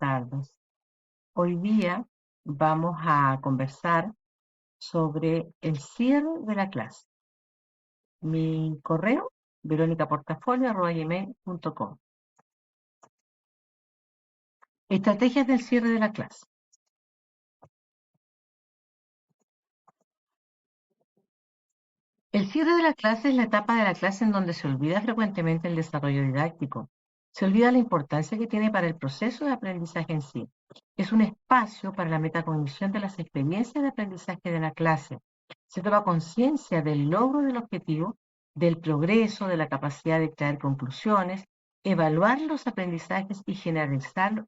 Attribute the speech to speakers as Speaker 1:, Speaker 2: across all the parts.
Speaker 1: tardes. Hoy día vamos a conversar sobre el cierre de la clase. Mi correo, veronicaportafolio@gmail.com. Estrategias del cierre de la clase. El cierre de la clase es la etapa de la clase en donde se olvida frecuentemente el desarrollo didáctico. Se olvida la importancia que tiene para el proceso de aprendizaje en sí. Es un espacio para la metacognición de las experiencias de aprendizaje de la clase. Se toma conciencia del logro del objetivo, del progreso, de la capacidad de extraer conclusiones, evaluar los aprendizajes y generalizar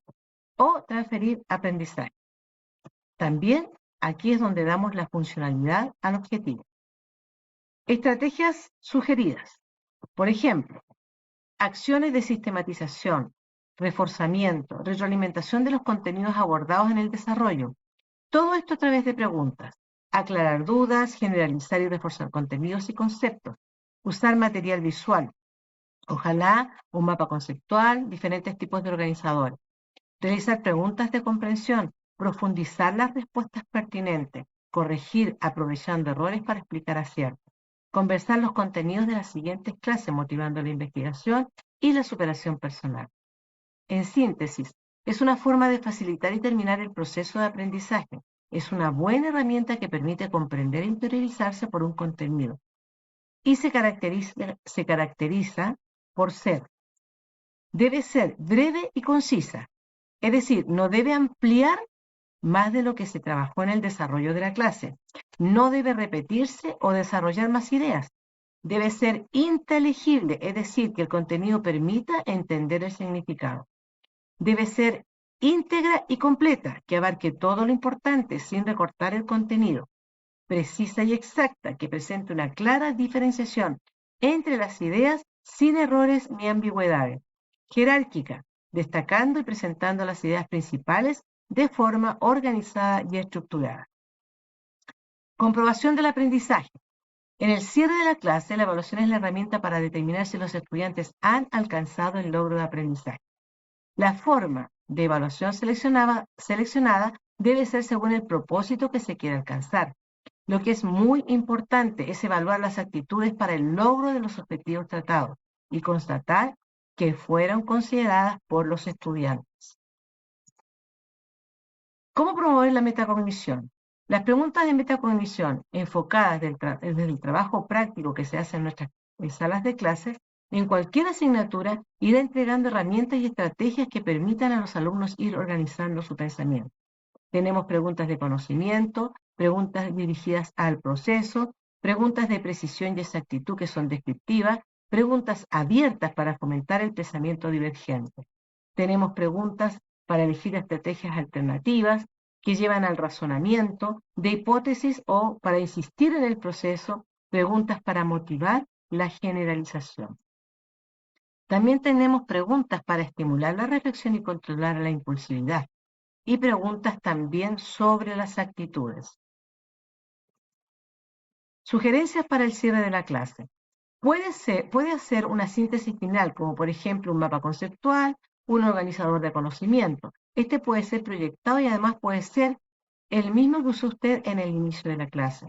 Speaker 1: o transferir aprendizaje. También aquí es donde damos la funcionalidad al objetivo. Estrategias sugeridas. Por ejemplo, acciones de sistematización, reforzamiento, retroalimentación de los contenidos abordados en el desarrollo. Todo esto a través de preguntas. Aclarar dudas, generalizar y reforzar contenidos y conceptos. Usar material visual. Ojalá un mapa conceptual, diferentes tipos de organizadores. Realizar preguntas de comprensión, profundizar las respuestas pertinentes, corregir aprovechando errores para explicar aciertos. Conversar los contenidos de las siguientes clases, motivando la investigación y la superación personal. En síntesis, es una forma de facilitar y terminar el proceso de aprendizaje. Es una buena herramienta que permite comprender e interiorizarse por un contenido. Y se caracteriza por debe ser breve y concisa. Es decir, no debe ampliar más de lo que se trabajó en el desarrollo de la clase. No debe repetirse o desarrollar más ideas. Debe ser inteligible, es decir, que el contenido permita entender el significado. Debe ser íntegra y completa, que abarque todo lo importante sin recortar el contenido. Precisa y exacta, que presente una clara diferenciación entre las ideas sin errores ni ambigüedades. Jerárquica, destacando y presentando las ideas principales de forma organizada y estructurada. Comprobación del aprendizaje. En el cierre de la clase, la evaluación es la herramienta para determinar si los estudiantes han alcanzado el logro de aprendizaje. La forma de evaluación seleccionada debe ser según el propósito que se quiere alcanzar. Lo que es muy importante es evaluar las actitudes para el logro de los objetivos tratados y constatar que fueron consideradas por los estudiantes. ¿Cómo promover la metacognición? Las preguntas de metacognición enfocadas desde el trabajo práctico que se hace en nuestras salas de clases, en cualquier asignatura, irá entregando herramientas y estrategias que permitan a los alumnos ir organizando su pensamiento. Tenemos preguntas de conocimiento, preguntas dirigidas al proceso, preguntas de precisión y exactitud que son descriptivas, preguntas abiertas para fomentar el pensamiento divergente. Tenemos preguntas para elegir estrategias alternativas que llevan al razonamiento de hipótesis o para insistir en el proceso, preguntas para motivar la generalización. También tenemos preguntas para estimular la reflexión y controlar la impulsividad y preguntas también sobre las actitudes. Sugerencias para el cierre de la clase. Puede hacer una síntesis final, como por ejemplo un mapa conceptual, un organizador de conocimiento. Este puede ser proyectado y además puede ser el mismo que usó usted en el inicio de la clase.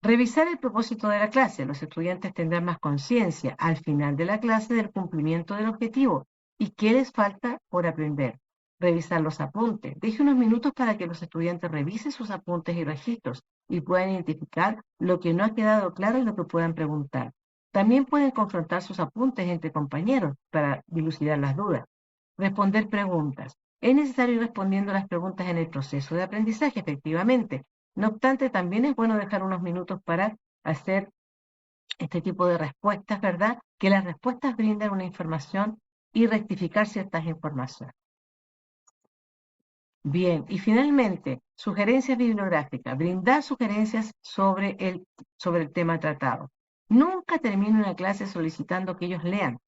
Speaker 1: Revisar el propósito de la clase. Los estudiantes tendrán más conciencia al final de la clase del cumplimiento del objetivo y qué les falta por aprender. Revisar los apuntes. Deje unos minutos para que los estudiantes revisen sus apuntes y registros y puedan identificar lo que no ha quedado claro y lo que puedan preguntar. También pueden confrontar sus apuntes entre compañeros para dilucidar las dudas. Responder preguntas. Es necesario ir respondiendo las preguntas en el proceso de aprendizaje, efectivamente. No obstante, también es bueno dejar unos minutos para hacer este tipo de respuestas, ¿verdad? Que las respuestas brindan una información y rectificar ciertas informaciones. Bien, y finalmente, sugerencias bibliográficas. Brindar sugerencias sobre el tema tratado. Nunca termine una clase solicitando que ellos lean.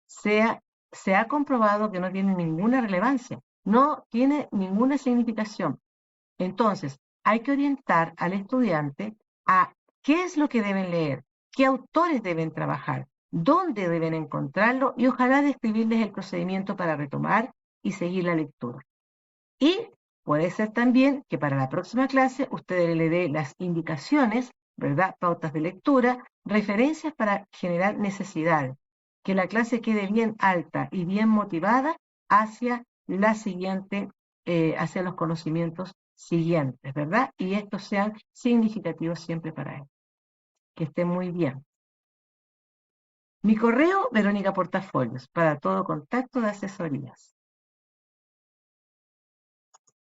Speaker 1: Se ha comprobado que no tiene ninguna relevancia, no tiene ninguna significación. Entonces, hay que orientar al estudiante a qué es lo que deben leer, qué autores deben trabajar, dónde deben encontrarlo y ojalá describirles el procedimiento para retomar y seguir la lectura. Y puede ser también que para la próxima clase usted le dé las indicaciones, ¿verdad? Pautas de lectura, referencias para generar necesidades, que la clase quede bien alta y bien motivada hacia la siguiente, hacia los conocimientos siguientes, ¿verdad? Y estos sean significativos siempre para él. Que esté muy bien. Mi correo, Verónica Portafolios, para todo contacto de asesorías.